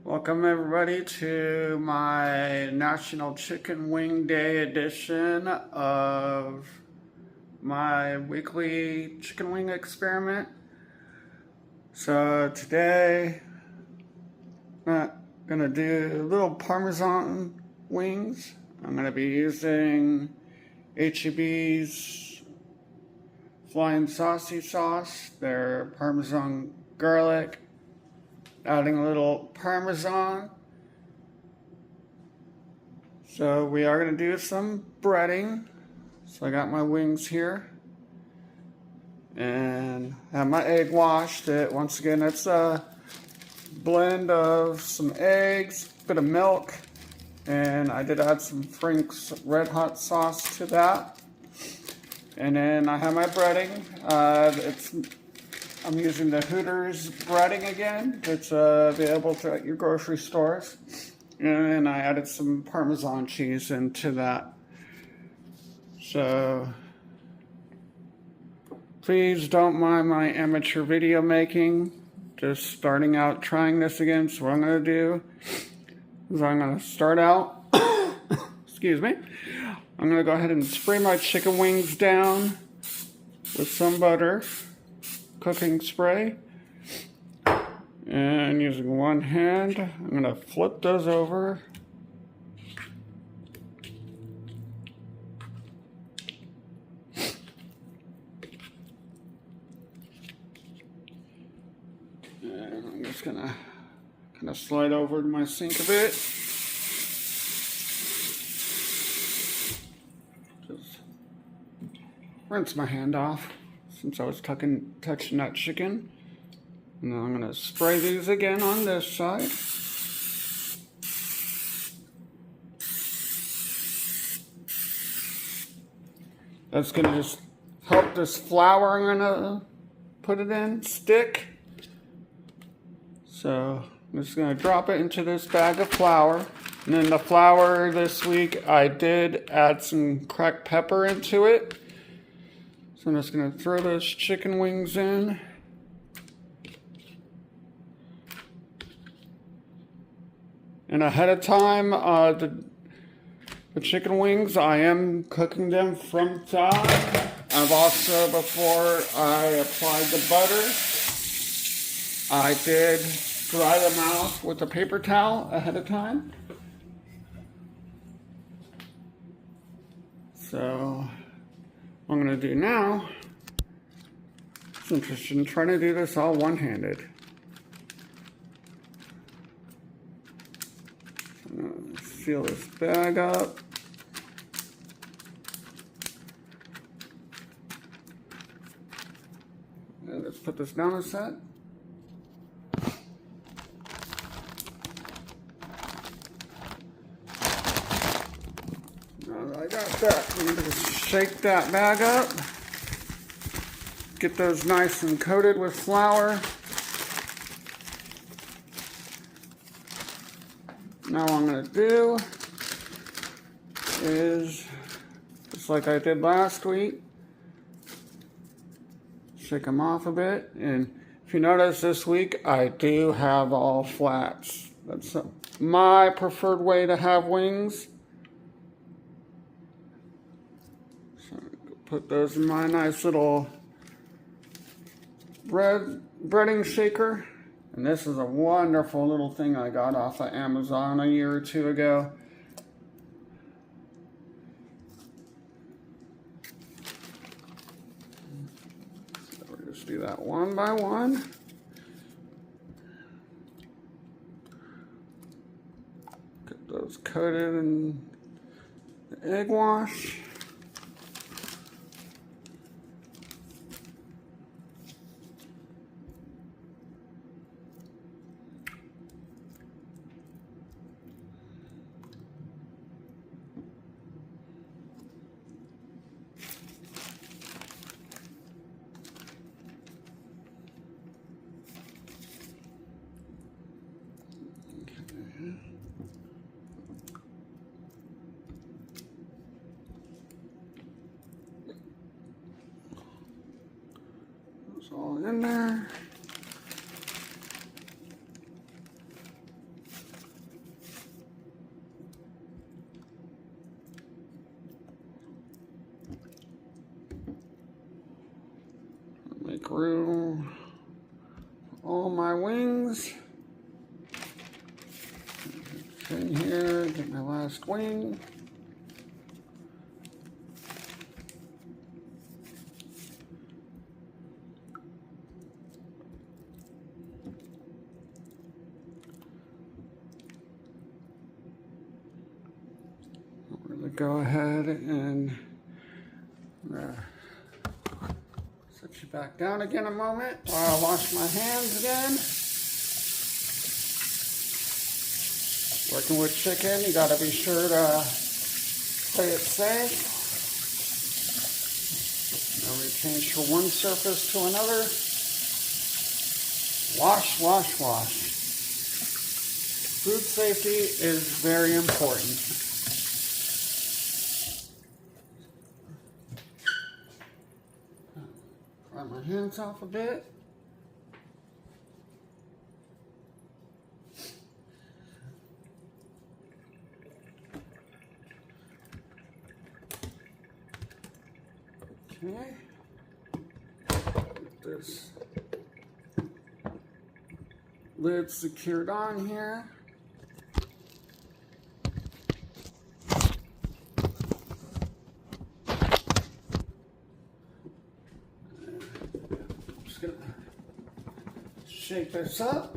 Welcome everybody to my National Chicken Wing Day edition of my weekly chicken wing experiment. So today I'm gonna do little parmesan wings. I'm gonna be using H-E-B's Flying Saucy sauce, their parmesan garlic, adding a little parmesan. So we are going to do some breading. So I got my wings here and have my egg washed. Once again, it's a blend of some eggs, a bit of milk, and I did add some Frank's Red Hot sauce to that. And then I have my breading. I'm using the Hooters breading again. It's available at your grocery stores. And I added some Parmesan cheese into that. So please don't mind my amateur video making. Just starting out trying this again. So what I'm going to do is I'm going to start out, excuse me, I'm going to go ahead and spray my chicken wings down with some butter. Cooking spray, and using one hand I'm going to flip those over and I'm just going to kind of slide over to my sink a bit. Just rinse my hand off since I was touching that chicken. And then I'm going to spray these again on this side. That's going to just help this flour I'm going to put it in stick. So I'm just going to drop it into this bag of flour. And then the flour this week, I did add some cracked pepper into it. So I'm just going to throw those chicken wings in. And ahead of time, the chicken wings, I am cooking them from top. I've also, before I applied the butter, I did dry them out with a paper towel ahead of time. So what I'm going to do now, it's interesting trying to do this all one-handed. I'm going to seal this bag up. And let's put this down a set. Now that I got that, I'm going to just shake that bag up. Get those nice and coated with flour. Now what I'm going to do is, just like I did last week, shake them off a bit. And if you notice this week, I do have all flats. That's my preferred way to have wings. So put those in my nice little breading shaker. And this is a wonderful little thing I got off of Amazon a year or two ago. So we'll just do that one by one. Get those coated in the egg wash. It's all in there. my wings. In here, get my last wing. We're going to go ahead and set you back down again a moment while I wash my hands again. Working with chicken, you got to be sure to play it safe. Now we change from one surface to another. Wash, wash, wash. Food safety is very important. Dry my hands off a bit. Okay. Get this lid secured on here. Just gonna shake this up.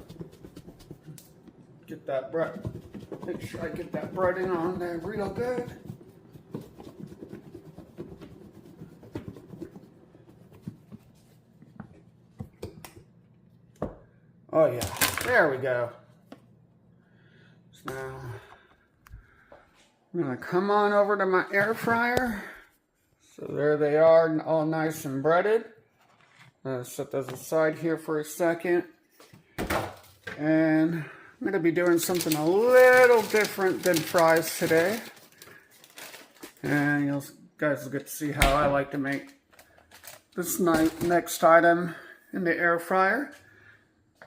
Get that bread. Make sure I get that breading on there real good. Oh yeah, there we go. So now I'm gonna come on over to my air fryer. So there they are, all nice and breaded. I'm gonna set those aside here for a second. And I'm gonna be doing something a little different than fries today. And you guys will get to see how I like to make this next item in the air fryer.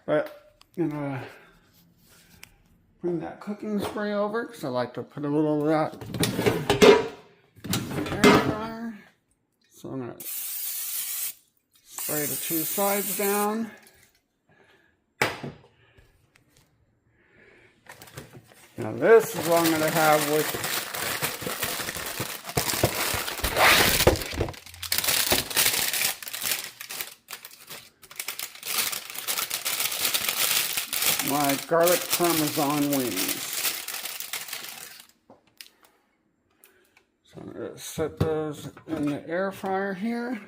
But I'm gonna bring that cooking spray over because I like to put a little of that in the air fryer. So I'm gonna spray the two sides down. Now this is what I'm gonna have with my garlic parmesan wings. So I'm going to set those in the air fryer here.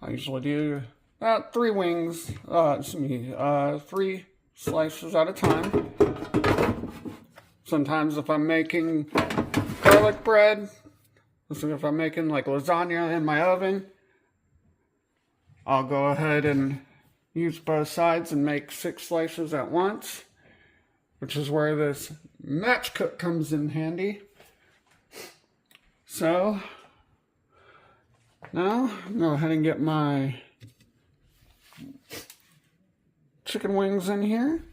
I usually do about 3 wings, 3 slices at a time. Sometimes if I'm making garlic bread, if I'm making like lasagna in my oven, I'll go ahead and use both sides and make 6 slices at once, which is where this match cook comes in handy. So now I'll go ahead and get my chicken wings in here.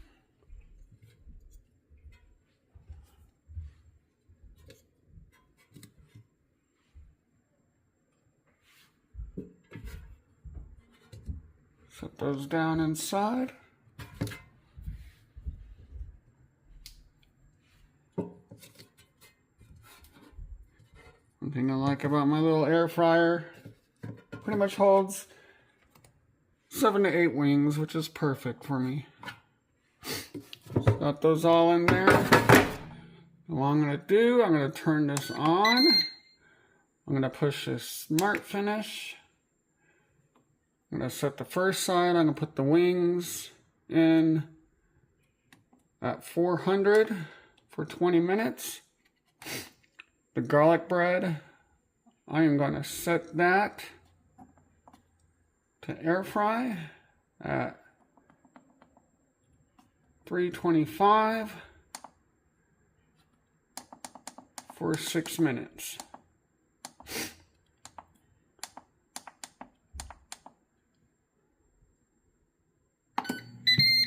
Set those down inside. One thing I like about my little air fryer, pretty much holds 7 to 8 wings, which is perfect for me. So got those all in there. And what I'm going to do, I'm going to turn this on. I'm going to push this smart finish. I'm going to set the first side. I'm going to put the wings in at 400 for 20 minutes. The garlic bread, I am going to set that to air fry at 325 for 6 minutes.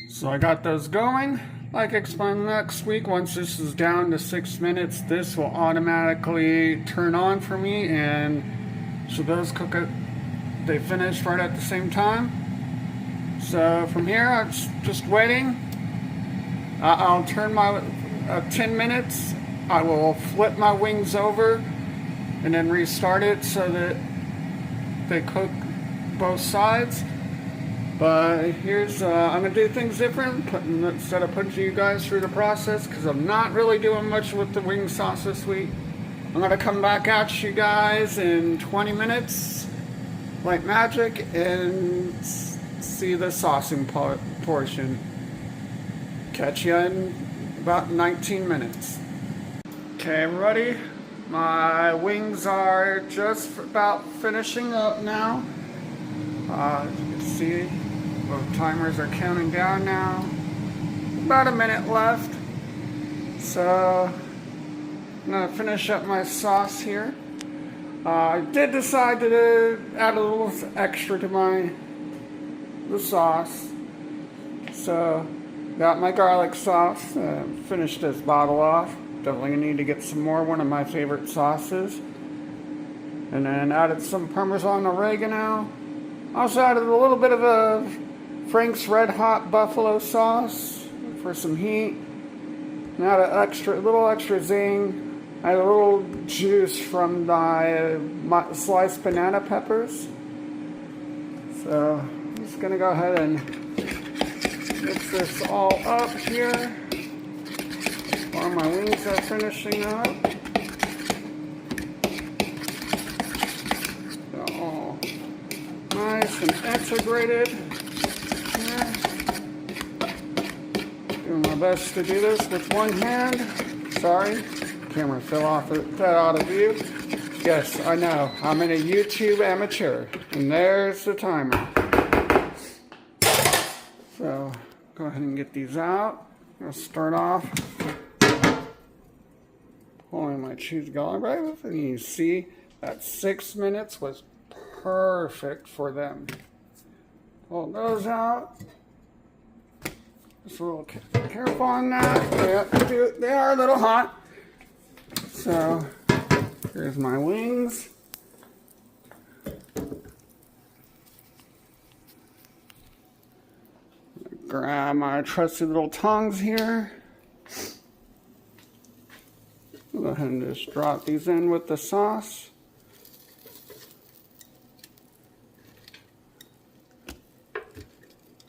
So I got those going. like I explained next week, once this is down to 6 minutes, this will automatically turn on for me, and so those cook it, they finish right at the same time. So from here, I'm just waiting. I'll turn my 10 minutes. I will flip my wings over and then restart it so that they cook both sides. But here's, I'm going to do things different instead of putting you guys through the process, because I'm not really doing much with the wing sauce this week. I'm going to come back at you guys in 20 minutes like magic and see the saucing portion. Catch you in about 19 minutes. Okay, everybody, my wings are just about finishing up now. As you can see, both timers are counting down now. About a minute left. So I'm gonna finish up my sauce here. I did decide to add a little extra to the sauce. So got my garlic sauce. Finished this bottle off. Definitely need to get some more. One of my favorite sauces. And then added some parmesan oregano. Also added a little bit of a Frank's Red Hot Buffalo sauce for some heat. And added a little extra zing. I had a little juice from my sliced banana peppers. So I'm just gonna go ahead and mix this all up here while my wings are finishing up. They're all nice and integrated here. Doing my best to do this with one hand. Sorry. Camera fell off that out of view. Yes, I know. I'm in a YouTube amateur. And there's the timer. So, go ahead and get these out. I'm going to start off pulling my cheese garlic. And you see that 6 minutes was perfect for them. Pull those out. Just a little careful on that. They are a little hot. So, here's my wings. Grab my trusty little tongs here. Go ahead and just drop these in with the sauce.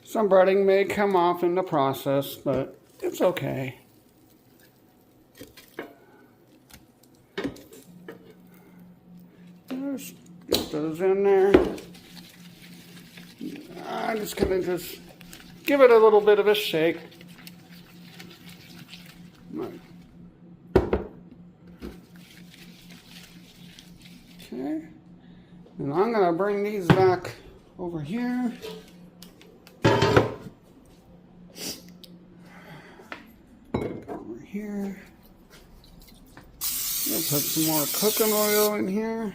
Some breading may come off in the process, but it's okay. Just get those in there. I'm just gonna give it a little bit of a shake. Okay. And I'm gonna bring these back over here. Over here. I'll put some more cooking oil in here.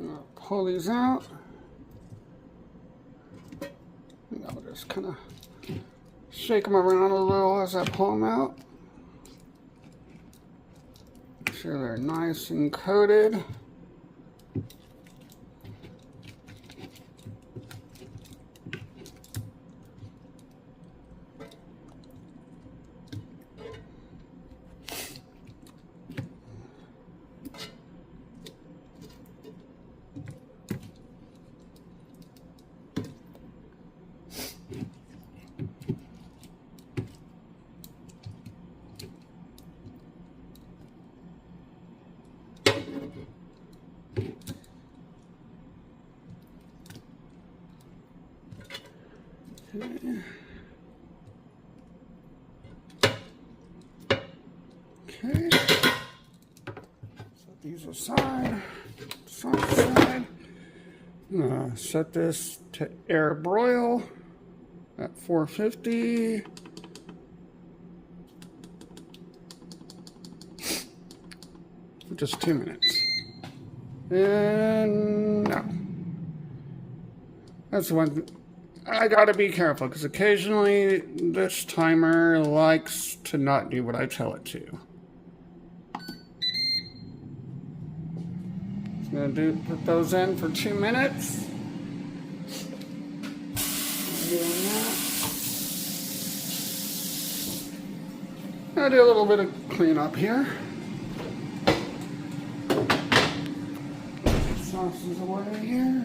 I'll pull these out. And I'll just kind of shake them around a little as I pull them out. Make sure they're nice and coated. Okay. Set these aside. Set this to air broil at 450. For just 2 minutes. And no. That's one. I gotta be careful because occasionally this timer likes to not do what I tell it to. Just gonna put those in for 2 minutes. Doing that. I'll do a little bit of cleanup here. Sauces away here.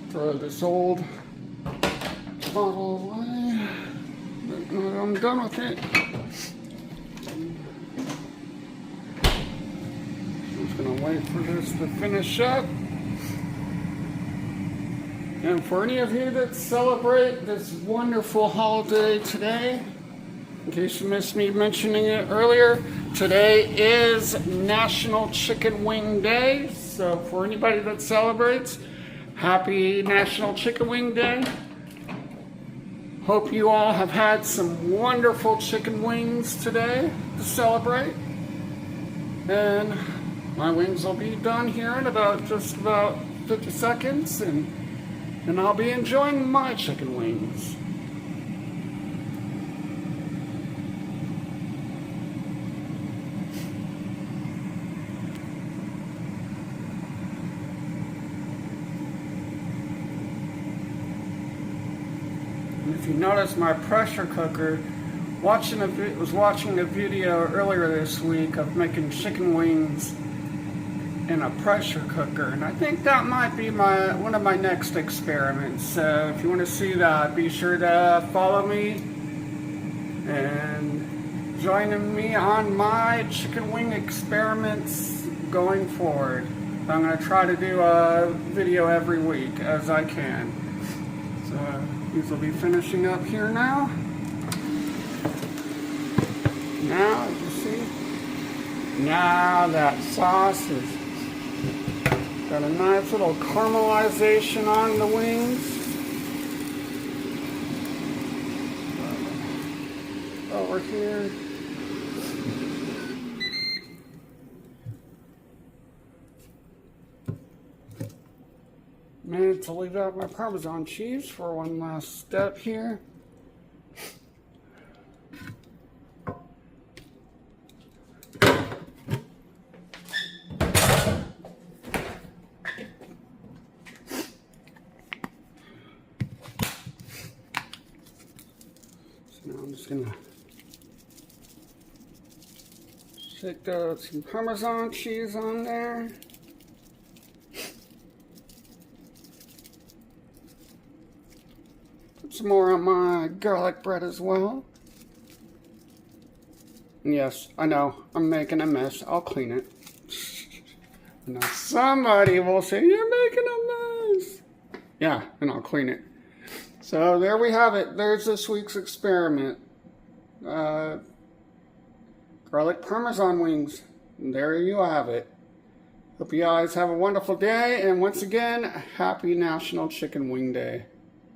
Throw this old bottle away. I'm done with it. I'm just gonna wait for this to finish up. And for any of you that celebrate this wonderful holiday today, in case you missed me mentioning it earlier, today is National Chicken Wing Day. So for anybody that celebrates, happy National Chicken Wing Day. Hope you all have had some wonderful chicken wings today to celebrate. And my wings will be done here in just about 50 seconds, and I'll be enjoying my chicken wings. If you notice my pressure cooker, was watching a video earlier this week of making chicken wings in a pressure cooker, and I think that might be one of my next experiments. So if you want to see that, be sure to follow me and join me on my chicken wing experiments going forward. I'm going to try to do a video every week as I can. So these will be finishing up here now. Now, you see, now that sauce has got a nice little caramelization on the wings. Over here. Managed to leave out my Parmesan cheese for one last step here. Now I'm just gonna shake some Parmesan cheese on there. Put some more on my garlic bread as well. And yes, I know, I'm making a mess. I'll clean it. Now somebody will say, "You're making a mess." Yeah, and I'll clean it. So there we have it. There's this week's experiment. Garlic Parmesan wings. And there you have it. Hope you guys have a wonderful day. And once again, happy National Chicken Wing Day.